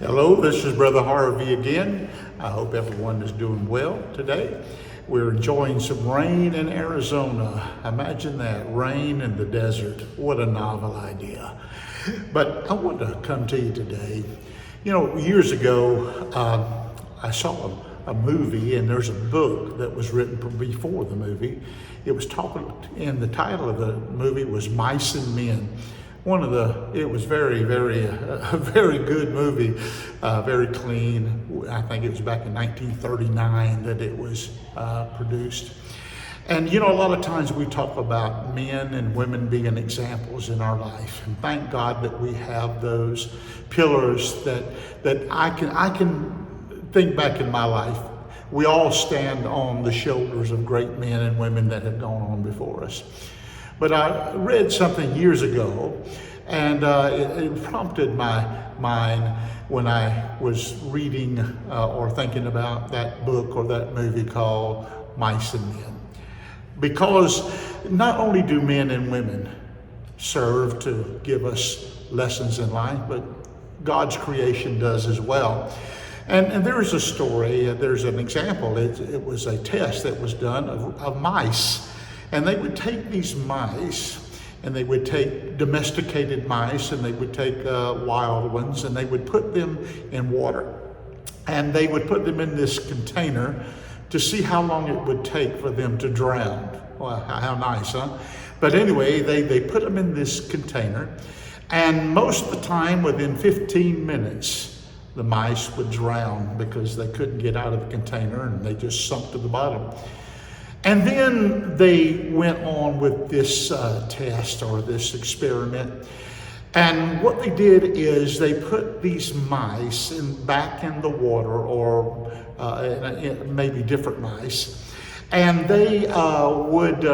Hello, this is Brother Harvey again. I hope everyone is doing well today. We're enjoying some rain in Arizona. Imagine that, rain in the desert. What a novel idea. But I want to come to you today. You know, years ago, I saw a movie, and there's a book that was written before the movie. It was talking, and the title of the movie was Mice and Men. It was a very good movie, very clean. I think it was back in 1939 that it was produced. And you know, a lot of times we talk about men and women being examples in our life. And thank God that we have those pillars that I can think back in my life. We all stand on the shoulders of great men and women that have gone on before us. But I read something years ago, and it prompted my mind when I was reading or thinking about that book or that movie called Mice and Men. Because not only do men and women serve to give us lessons in life, but God's creation does as well. And there is a story, there's an example. It was a test that was done of mice. And they would take these mice, and they would take domesticated mice, and they would take wild ones, and they would put them in water. And they would put them in this container to see how long it would take for them to drown. Well, how nice, huh? But anyway, they put them in this container, and most of the time, within 15 minutes, the mice would drown because they couldn't get out of the container, and they just sunk to the bottom. And then they went on with this test or this experiment. And what they did is they put these mice back in the water, or maybe different mice. And they would,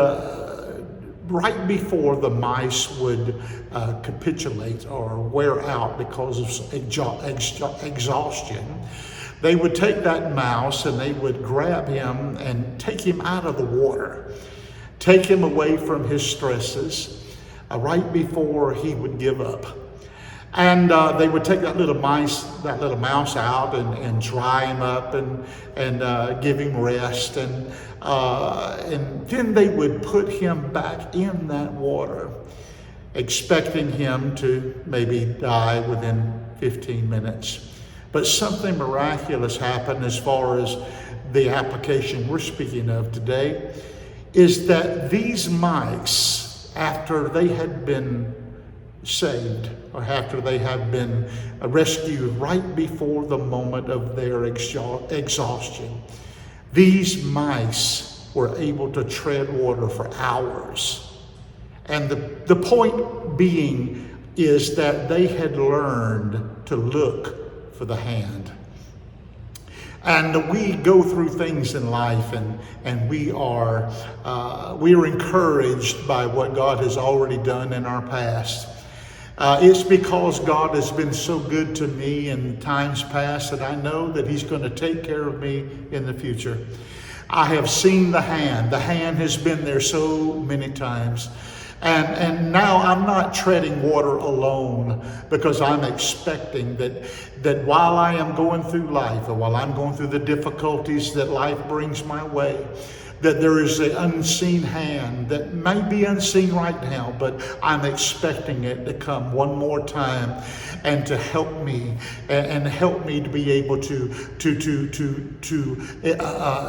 right before the mice would capitulate or wear out because of exhaustion, they would take that mouse and they would grab him and take him out of the water, take him away from his stresses right before he would give up. And they would take that little mouse out and dry him up and give him rest. And then they would put him back in that water, expecting him to maybe die within 15 minutes. But something miraculous happened as far as the application we're speaking of today, is that these mice, after they had been saved, or after they had been rescued right before the moment of their exhaustion, these mice were able to tread water for hours. And the point being is that they had learned to look for the hand. And we go through things in life, and we are encouraged by what God has already done in our past. It's because God has been so good to me in times past that I know that He's going to take care of me in the future. I have seen the hand. The hand has been there so many times. And now I'm not treading water alone, because I'm expecting that while I am going through life, or while I'm going through the difficulties that life brings my way, that there is an unseen hand that may be unseen right now, but I'm expecting it to come one more time and to help me and help me to be able to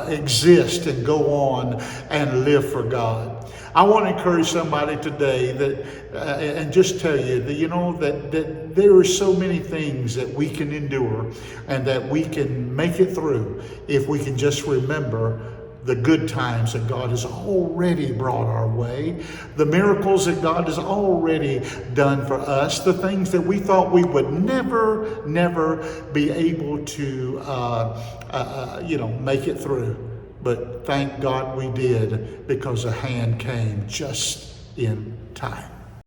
exist and go on and live for God. I want to encourage somebody today and just tell you that, you know, that there are so many things that we can endure and that we can make it through if we can just remember the good times that God has already brought our way, the miracles that God has already done for us, the things that we thought we would never be able to, make it through. But thank God we did, because a hand came just in time.